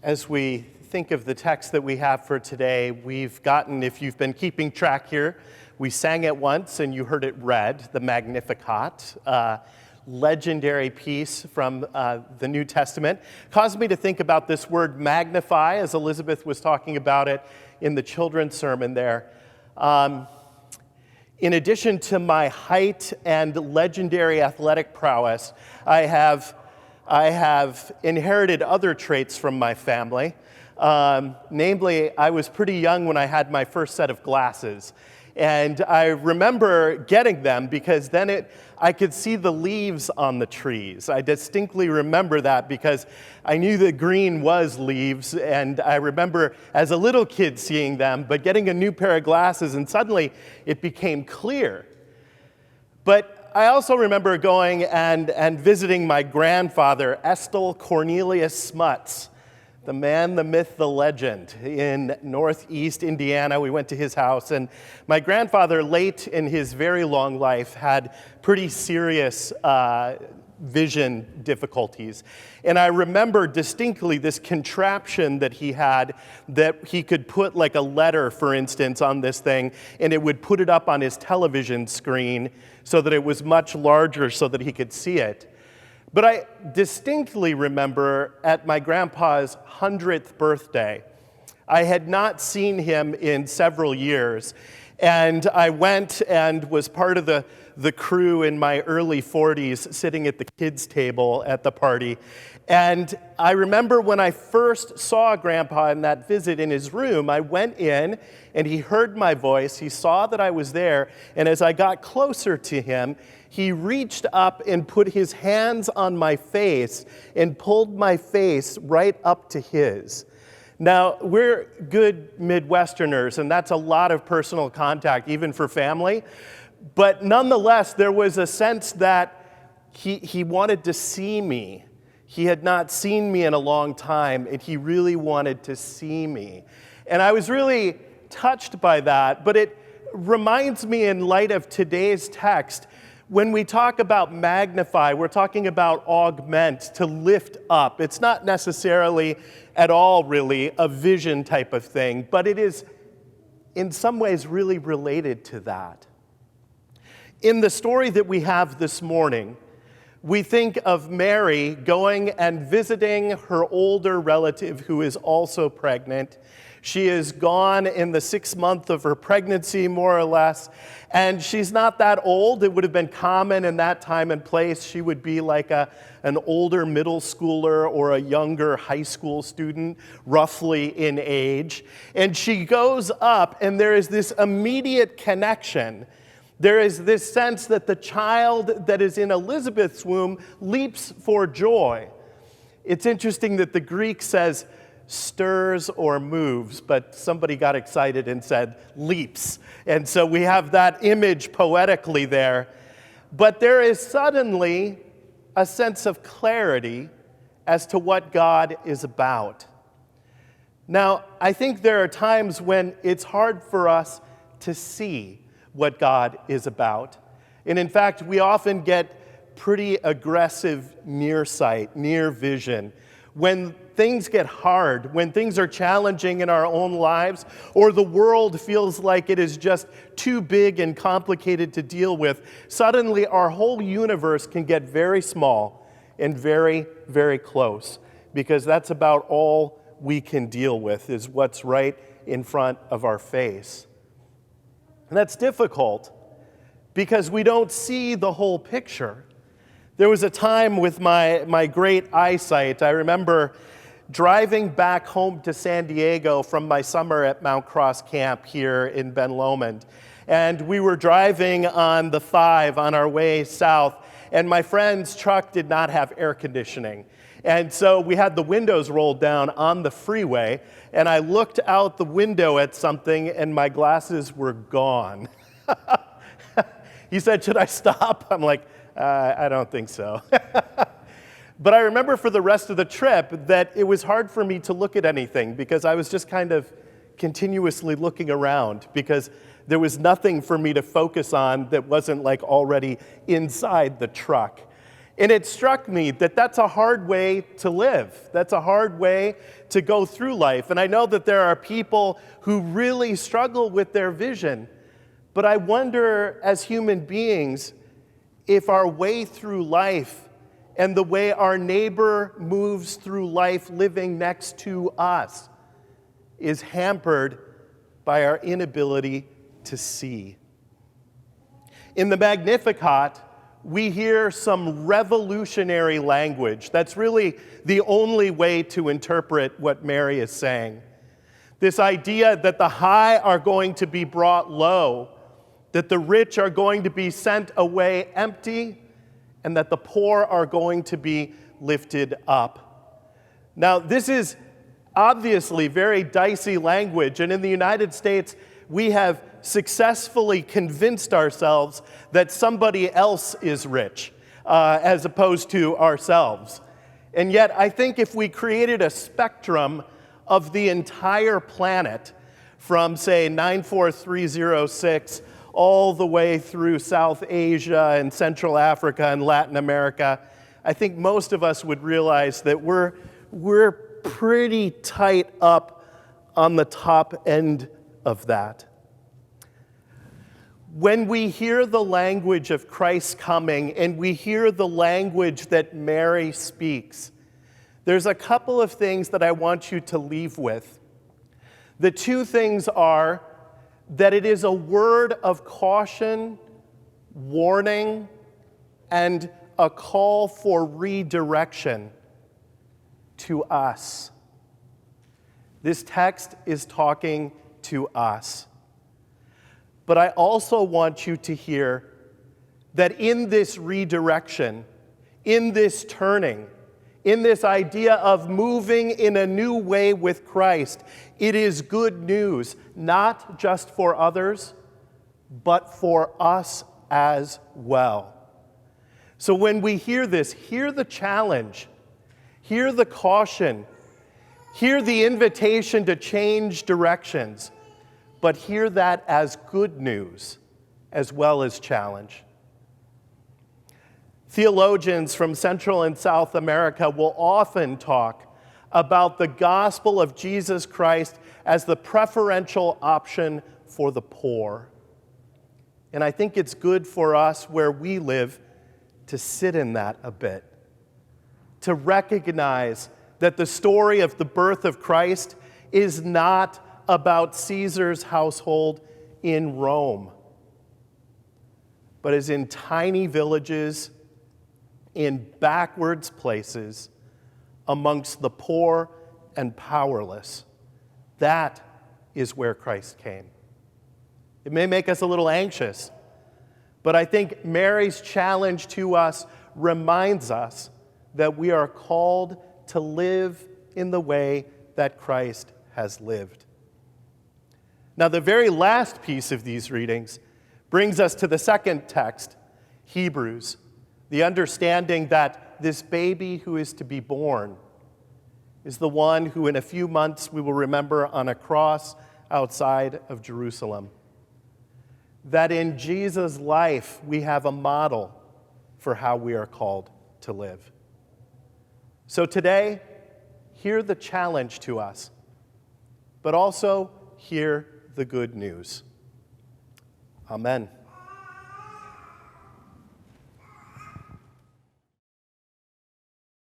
As we think of the text that we have for today, we've gotten, if you've been keeping track here, we sang it once and you heard it read, the Magnificat, legendary piece from the New Testament. Caused me to think about this word magnify as Elizabeth was talking about it in the children's sermon there. In addition to my height and legendary athletic prowess, I have inherited other traits from my family. Namely, I was pretty young when I had my first set of glasses. And I remember getting them because then I could see the leaves on the trees. I distinctly remember that because I knew that green was leaves, and I remember as a little kid seeing them, but getting a new pair of glasses, and suddenly it became clear. But I also remember going and visiting my grandfather, Estill Cornelius Smuts, the man, the myth, the legend, in northeast Indiana. We went to his house, and my grandfather, late in his very long life, had pretty serious vision difficulties. And I remember distinctly this contraption that he had that he could put like a letter, for instance, on this thing, and it would put it up on his television screen so that it was much larger so that he could see it. But I distinctly remember at my grandpa's 100th birthday, I had not seen him in several years, and I went and was part of the crew in my early 40s sitting at the kids' table at the party. And I remember when I first saw Grandpa in that visit in his room, I went in and he heard my voice, he saw that I was there, and as I got closer to him, he reached up and put his hands on my face and pulled my face right up to his. Now, we're good Midwesterners, and that's a lot of personal contact, even for family. But nonetheless, there was a sense that he wanted to see me. He had not seen me in a long time, and he really wanted to see me. And I was really touched by that, but it reminds me in light of today's text, when we talk about magnify, we're talking about augment, to lift up. It's not necessarily at all really a vision type of thing, but it is in some ways really related to that. In the story that we have this morning, we think of Mary going and visiting her older relative who is also pregnant. She is gone in the 6th month of her pregnancy, more or less, and she's not that old. It would have been common in that time and place. She would be like an older middle schooler or a younger high school student, roughly in age. And she goes up, and there is this immediate connection. There is this sense that the child that is in Elizabeth's womb leaps for joy. It's interesting that the Greek says stirs or moves, but somebody got excited and said leaps. And so we have that image poetically there. But there is suddenly a sense of clarity as to what God is about. Now, I think there are times when it's hard for us to see what God is about. And in fact, we often get pretty aggressive near sight, near vision. When things get hard, when things are challenging in our own lives, or the world feels like it is just too big and complicated to deal with, suddenly our whole universe can get very small and very, very close, because that's about all we can deal with, is what's right in front of our face. And that's difficult because we don't see the whole picture. There was a time with my great eyesight. I remember driving back home to San Diego from my summer at Mount Cross Camp here in Ben Lomond. And we were driving on the 5 on our way south, and my friend's truck did not have air conditioning. And so we had the windows rolled down on the freeway, and I looked out the window at something, and my glasses were gone. He said, "Should I stop?" I'm like, I don't think so. But I remember for the rest of the trip that it was hard for me to look at anything because I was just kind of continuously looking around because there was nothing for me to focus on that wasn't like already inside the truck. And it struck me that that's a hard way to live. That's a hard way to go through life. And I know that there are people who really struggle with their vision. But I wonder, as human beings, if our way through life and the way our neighbor moves through life living next to us is hampered by our inability to see. In the Magnificat, we hear some revolutionary language. That's really the only way to interpret what Mary is saying. This idea that the high are going to be brought low, that the rich are going to be sent away empty, and that the poor are going to be lifted up. Now, this is obviously very dicey language, and in the United States, we have successfully convinced ourselves that somebody else is rich, as opposed to ourselves. And yet, I think if we created a spectrum of the entire planet, from, say, 94306 all the way through South Asia and Central Africa and Latin America, I think most of us would realize that we're pretty tight up on the top end of that. When we hear the language of Christ's coming and we hear the language that Mary speaks, there's a couple of things that I want you to leave with. The two things are that it is a word of caution, warning, and a call for redirection to us. This text is talking to us. But I also want you to hear that in this redirection, in this turning, in this idea of moving in a new way with Christ, it is good news, not just for others, but for us as well. So when we hear this, hear the challenge, hear the caution, hear the invitation to change directions, but hear that as good news as well as challenge. Theologians from Central and South America will often talk about the gospel of Jesus Christ as the preferential option for the poor. And I think it's good for us where we live to sit in that a bit, to recognize that the story of the birth of Christ is not about Caesar's household in Rome, but is in tiny villages, in backwards places, amongst the poor and powerless. That is where Christ came. It may make us a little anxious, but I think Mary's challenge to us reminds us that we are called to live in the way that Christ has lived. Now, the very last piece of these readings brings us to the second text, Hebrews, the understanding that this baby who is to be born is the one who in a few months we will remember on a cross outside of Jerusalem. That in Jesus' life we have a model for how we are called to live. So today, hear the challenge to us, but also hear the good news. Amen.